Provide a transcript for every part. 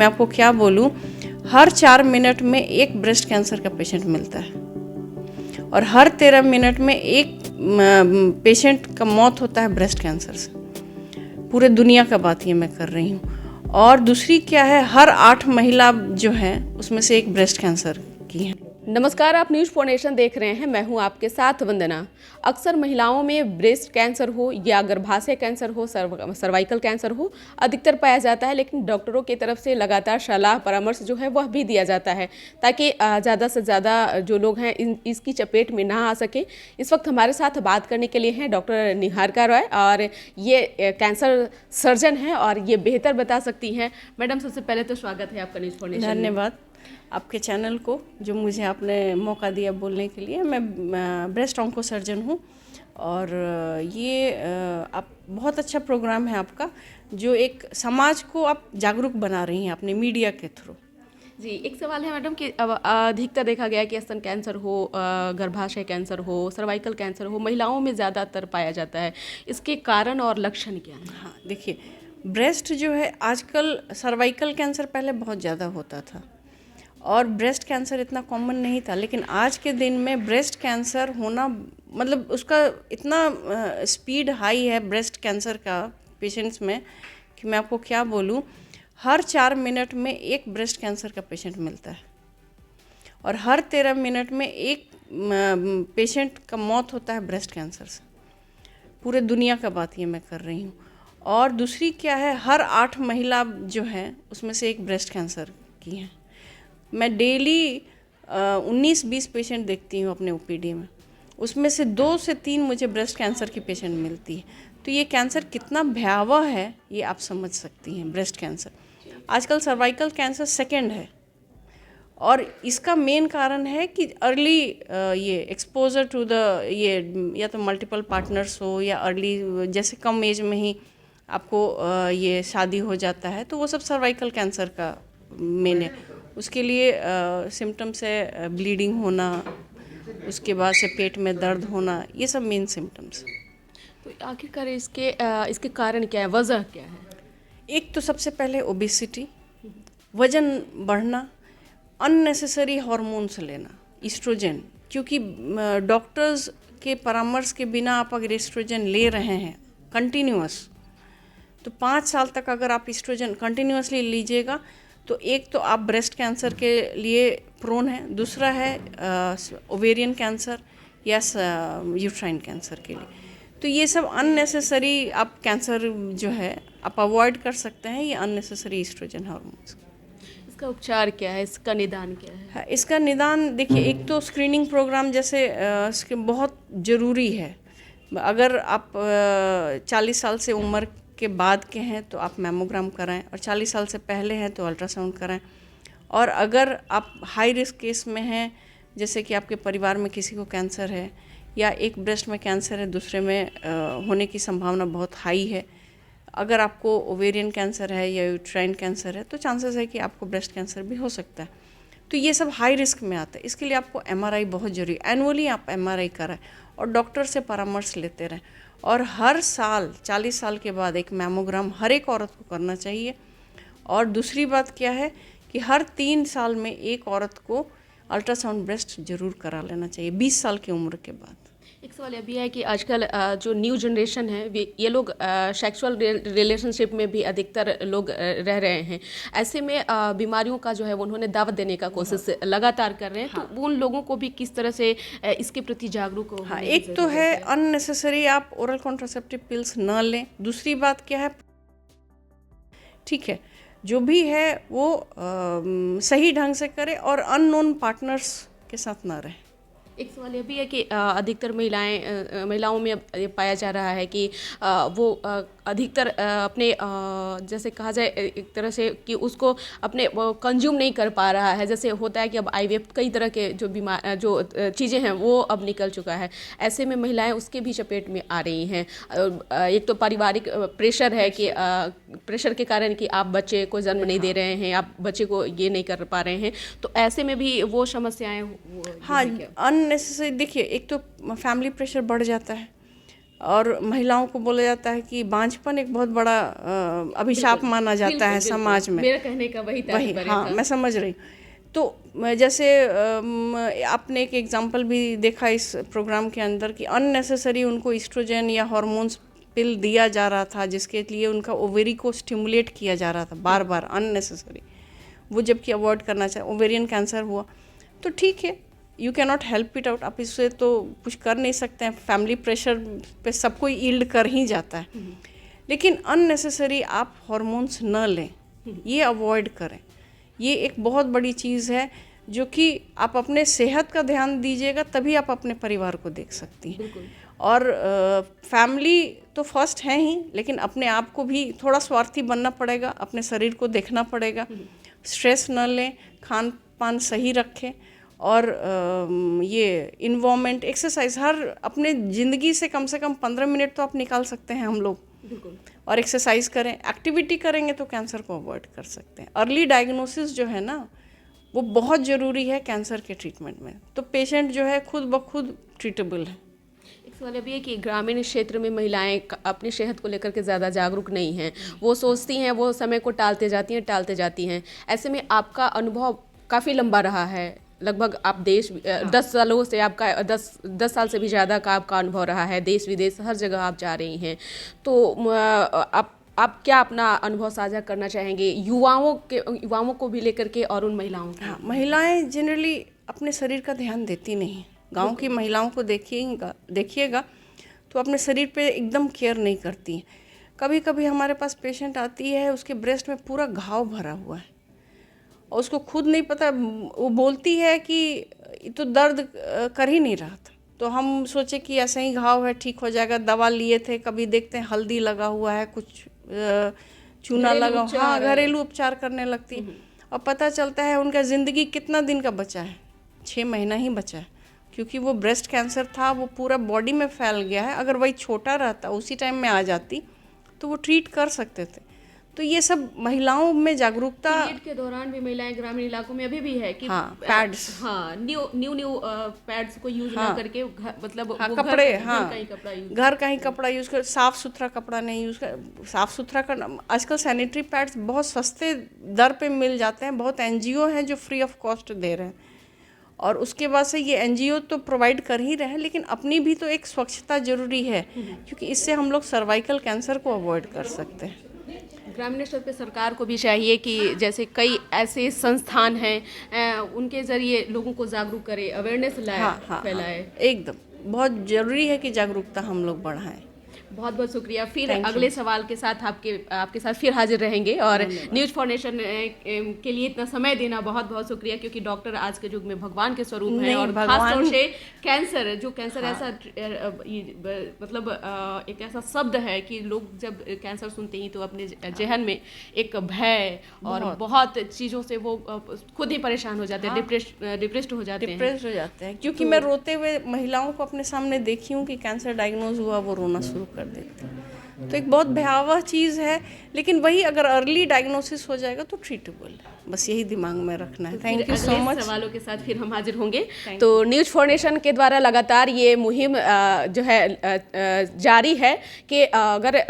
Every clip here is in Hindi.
मैं आपको क्या बोलूँ, हर 4 मिनट में एक ब्रेस्ट कैंसर का पेशेंट मिलता है और हर 13 मिनट में एक पेशेंट का मौत होता है ब्रेस्ट कैंसर से। पूरे दुनिया का बात ये मैं कर रही हूँ। और दूसरी क्या है, हर 8 महिला जो है उसमें से एक ब्रेस्ट कैंसर की है। नमस्कार, आप न्यूज़ फॉर नेशन देख रहे हैं। मैं हूं आपके साथ वंदना। अक्सर महिलाओं में ब्रेस्ट कैंसर हो या गर्भाशय कैंसर हो, सर्वाइकल कैंसर हो, अधिकतर पाया जाता है, लेकिन डॉक्टरों की तरफ से लगातार सलाह परामर्श जो है वह भी दिया जाता है ताकि ज़्यादा से ज़्यादा जो लोग हैं इसकी चपेट में ना आ सके। इस वक्त हमारे साथ बात करने के लिए हैं डॉक्टर निहारिका रॉय, और ये कैंसर सर्जन हैं और ये बेहतर बता सकती हैं। मैडम, सबसे पहले तो स्वागत है आपका न्यूज़ फॉर नेशन। धन्यवाद आपके चैनल को जो मुझे आपने मौका दिया बोलने के लिए। मैं ब्रेस्ट ऑन्को सर्जन हूँ और ये आप बहुत अच्छा प्रोग्राम है आपका, जो एक समाज को आप जागरूक बना रही हैं अपने मीडिया के थ्रू। जी, एक सवाल है मैडम कि अब अधिकतर देखा गया है कि स्तन कैंसर हो, गर्भाशय कैंसर हो, सर्वाइकल कैंसर हो, महिलाओं में ज़्यादातर पाया जाता है। इसके कारण और लक्षण क्या हैं? हाँ, देखिए, ब्रेस्ट जो है आजकल, सर्वाइकल कैंसर पहले बहुत ज़्यादा होता था और ब्रेस्ट कैंसर इतना कॉमन नहीं था, लेकिन आज के दिन में ब्रेस्ट कैंसर होना मतलब उसका इतना स्पीड हाई है ब्रेस्ट कैंसर का पेशेंट्स में कि मैं आपको क्या बोलूँ, हर 4 मिनट में एक ब्रेस्ट कैंसर का पेशेंट मिलता है और हर 13 मिनट में एक पेशेंट का मौत होता है ब्रेस्ट कैंसर से। पूरे दुनिया का बात ये मैं कर रही हूँ। और दूसरी क्या है, हर 8 महिला जो है उसमें से एक ब्रेस्ट कैंसर की है। मैं डेली 19-20 पेशेंट देखती हूँ अपने ओपीडी में, उसमें से 2 से 3 मुझे ब्रेस्ट कैंसर की पेशेंट मिलती है। तो ये कैंसर कितना भयावह है ये आप समझ सकती हैं। ब्रेस्ट कैंसर आजकल सर्वाइकल कैंसर सेकंड है और इसका मेन कारण है कि अर्ली ये एक्सपोजर टू द ये या तो मल्टीपल पार्टनर्स हो या अर्ली, जैसे कम एज में ही आपको ये शादी हो जाता है, तो वो सब सर्वाइकल कैंसर का मेन है। उसके लिए सिम्टम्स है ब्लीडिंग होना, उसके बाद से पेट में दर्द होना, ये सब मेन सिम्टम्स। तो आखिरकार इसके कारण क्या है, वजह क्या है? एक तो सबसे पहले ओबेसिटी, वजन बढ़ना, अननेसेसरी हार्मोन्स लेना, ईस्ट्रोजन, क्योंकि डॉक्टर्स के परामर्श के बिना आप अगर ईस्ट्रोजन ले रहे हैं कंटिन्यूअस, तो 5 साल तक अगर आप ईस्ट्रोजन कंटिन्यूअसली लीजिएगा तो एक तो आप ब्रेस्ट कैंसर के लिए प्रोन है, दूसरा है ओवेरियन कैंसर या यूट्राइन कैंसर के लिए। तो ये सब अननेसेसरी आप कैंसर जो है आप अवॉइड कर सकते हैं, ये अननेसेसरी ईस्ट्रोजन हार्मोन्स। इसका उपचार क्या है, इसका निदान क्या है? हाँ, इसका निदान देखिए, एक तो स्क्रीनिंग प्रोग्राम जैसे बहुत ज़रूरी है। अगर आप 40 साल से उम्र के बाद के हैं तो आप मैमोग्राम कराएं, और 40 साल से पहले हैं तो अल्ट्रासाउंड कराएं। और अगर आप हाई रिस्क केस में हैं, जैसे कि आपके परिवार में किसी को कैंसर है या एक ब्रेस्ट में कैंसर है, दूसरे में होने की संभावना बहुत हाई है, अगर आपको ओवेरियन कैंसर है या यूट्राइन कैंसर है, तो चांसेस है कि आपको ब्रेस्ट कैंसर भी हो सकता है। तो ये सब हाई रिस्क में आता है। इसके लिए आपको एमआरआई बहुत जरूरी, एनुअली आप एमआरआई कराएं और डॉक्टर से परामर्श लेते रहें। और हर साल 40 साल के बाद एक मैमोग्राम हर एक औरत को करना चाहिए। और दूसरी बात क्या है कि हर 3 साल में एक औरत को अल्ट्रासाउंड ब्रेस्ट जरूर करा लेना चाहिए 20 साल की उम्र के बाद। एक सवाल यह भी है कि आजकल जो न्यू जनरेशन है ये लोग सेक्सुअल रिलेशनशिप में भी अधिकतर लोग रह रहे हैं। ऐसे में बीमारियों का जो है उन्होंने दावत देने का कोशिश लगातार कर रहे हैं। हाँ। तो उन लोगों को भी किस तरह से इसके प्रति जागरूक हो? हाँ, एक तो है अननेसेसरी आप ओरल कॉन्ट्रासेप्टिव पिल्स न लें। दूसरी बात क्या है, ठीक है, जो भी है वो सही ढंग से करें और अननोन पार्टनर्स के साथ ना रहें। एक सवाल यह भी है कि अधिकतर महिलाओं में ये पाया जा रहा है कि वो अधिकतर अपने जैसे कहा जाए एक तरह से कि उसको अपने कंज्यूम नहीं कर पा रहा है। जैसे होता है कि अब आईवीएफ कई तरह के जो चीज़ें हैं वो अब निकल चुका है। ऐसे में महिलाएं उसके भी चपेट में आ रही हैं। एक तो पारिवारिक प्रेशर है कि प्रेशर के कारण कि आप बच्चे को जन्म नहीं दे रहे हैं, आप बच्चे को ये नहीं कर पा रहे हैं, तो ऐसे में भी वो समस्याएं। हाँ, अननेसेसरी देखिए, एक तो फैमिली प्रेशर बढ़ जाता है और महिलाओं को बोला जाता है कि बांझपन एक बहुत बड़ा अभिशाप माना जाता है समाज में। मेरा कहने का वही तात्पर्य हाँ, था। मैं समझ रही हूँ। तो जैसे आपने एक एग्जांपल भी देखा इस प्रोग्राम के अंदर कि अननेसेसरी उनको ईस्ट्रोजन या हार्मोन्स पिल दिया जा रहा था, जिसके लिए उनका ओवेरी को स्टिमुलेट किया जा रहा था बार बार अननेसेसरी, वो जबकि अवॉइड करना चाहिए। ओवेरियन कैंसर हुआ तो ठीक है, you can not help it out, आप इससे तो कुछ कर नहीं सकते हैं, फैमिली प्रेशर पे सब कोई यील्ड कर ही जाता है। लेकिन अननेसेसरी आप हार्मोन्स न लें, ये अवॉइड करें। ये एक बहुत बड़ी चीज़ है जो कि आप अपने सेहत का ध्यान दीजिएगा, तभी आप अपने परिवार को देख सकती हैं। और फैमिली तो फर्स्ट है ही, लेकिन अपने आप को भी थोड़ा स्वार्थी बनना पड़ेगा, अपने शरीर को देखना पड़ेगा, स्ट्रेस न लें, खान पान सही रखें, और ये इन्वॉर्मेंट, एक्सरसाइज, हर अपने ज़िंदगी से कम 15 मिनट तो आप निकाल सकते हैं हम लोग, और एक्सरसाइज करें, एक्टिविटी करेंगे तो कैंसर को अवॉइड कर सकते हैं। अर्ली डायग्नोसिस जो है ना, वो बहुत ज़रूरी है कैंसर के ट्रीटमेंट में। तो पेशेंट जो है खुद ब खुद ट्रीटेबल है। एक सवाल अभी है कि ग्रामीण क्षेत्र में महिलाएं अपनी सेहत को लेकर के ज़्यादा जागरूक नहीं हैं, वो सोचती हैं, वो समय को टालते जाती हैं। ऐसे में आपका अनुभव काफ़ी लंबा रहा है, लगभग आप 10 सालों से आपका 10 साल से भी ज़्यादा का आपका अनुभव रहा है, देश विदेश हर जगह आप जा रही हैं। तो आप क्या अपना अनुभव साझा करना चाहेंगे युवाओं को भी लेकर के और उन महिलाओं को? हाँ, महिलाएं जनरली अपने शरीर का ध्यान देती नहीं। गांव की महिलाओं को देखिएगा तो अपने शरीर पे एकदम केयर नहीं करती हैं। कभी कभी हमारे पास पेशेंट आती है, उसके ब्रेस्ट में पूरा घाव भरा हुआ है और उसको खुद नहीं पता, वो बोलती है कि ये तो दर्द कर ही नहीं रहा था। तो हम सोचे कि ऐसा ही घाव है, ठीक हो जाएगा, दवा लिए थे, कभी देखते हैं हल्दी लगा हुआ है, कुछ चूना लगा, हाँ, घरेलू उपचार करने लगती है, और पता चलता है उनका ज़िंदगी कितना दिन का बचा है, 6 महीना ही बचा है, क्योंकि वो ब्रेस्ट कैंसर था, वो पूरा बॉडी में फैल गया है। अगर वही छोटा रहता, उसी टाइम में आ जाती, तो वो ट्रीट कर सकते थे। तो ये सब महिलाओं में जागरूकता पीरियड के दौरान भी महिलाएं ग्रामीण इलाकों में अभी भी है कि हाँ, पैड्स, हाँ, न्यू पैड्स को यूज ना करके मतलब हाँ, वो कपड़े, घर का ही कपड़ा यूज कर, साफ सुथरा कपड़ा नहीं यूज़ कर, साफ सुथरा करना। आजकल सैनिटरी पैड्स बहुत सस्ते दर पे मिल जाते हैं, बहुत एनजीओ हैं जो फ्री ऑफ कॉस्ट दे रहे हैं, और उसके बाद से ये एनजीओ तो प्रोवाइड कर ही रहे हैं, लेकिन अपनी भी तो एक स्वच्छता जरूरी है, क्योंकि इससे हम लोग सर्वाइकल कैंसर को अवॉइड कर सकते हैं। ग्रामीण स्तर पे सरकार को भी चाहिए कि जैसे कई ऐसे संस्थान हैं उनके जरिए लोगों को जागरूक करे, अवेयरनेस लाए, फैलाए। एकदम बहुत जरूरी है कि जागरूकता हम लोग बढ़ाएं। बहुत बहुत शुक्रिया। फिर अगले सवाल के साथ आपके साथ फिर हाजिर रहेंगे, और न्यूज़ फॉर नेशन के लिए इतना समय देना बहुत बहुत शुक्रिया, क्योंकि डॉक्टर आज के युग में भगवान के स्वरूप हैं, और खासतौर से कैंसर ऐसा मतलब एक ऐसा शब्द है कि लोग जब कैंसर सुनते ही तो अपने जहन में एक भय और बहुत चीज़ों से वो खुद ही परेशान हो जाते हैं, डिप्रेस्ड हो जाते हैं। क्योंकि मैं रोते हुए महिलाओं को अपने सामने देखी हूँ कि कैंसर डायग्नोज हुआ, वो रोना शुरू कर देते हैं। तो एक बहुत भयावह चीज़ है, लेकिन वही अगर अर्ली डायग्नोसिस हो जाएगा तो ट्रीटेबल है, बस यही दिमाग में रखना है। Thank you so much. सवालों के साथ फिर हम हाजिर होंगे। तो न्यूज़ फॉर नेशन के द्वारा लगातार ये मुहिम जो है जारी है कि अगर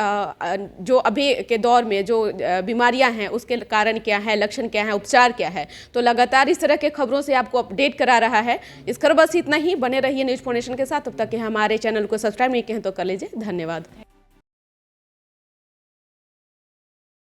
जो अभी के दौर में जो बीमारियां हैं उसके कारण क्या है, लक्षण क्या है, उपचार क्या है, तो लगातार इस तरह के खबरों से आपको अपडेट करा रहा है। इस खबर बस इतना ही, बने रहिए न्यूज़ फॉर नेशन के साथ। तब तक के हमारे चैनल को सब्सक्राइब नहीं किए हैं तो कर लीजिए। धन्यवाद।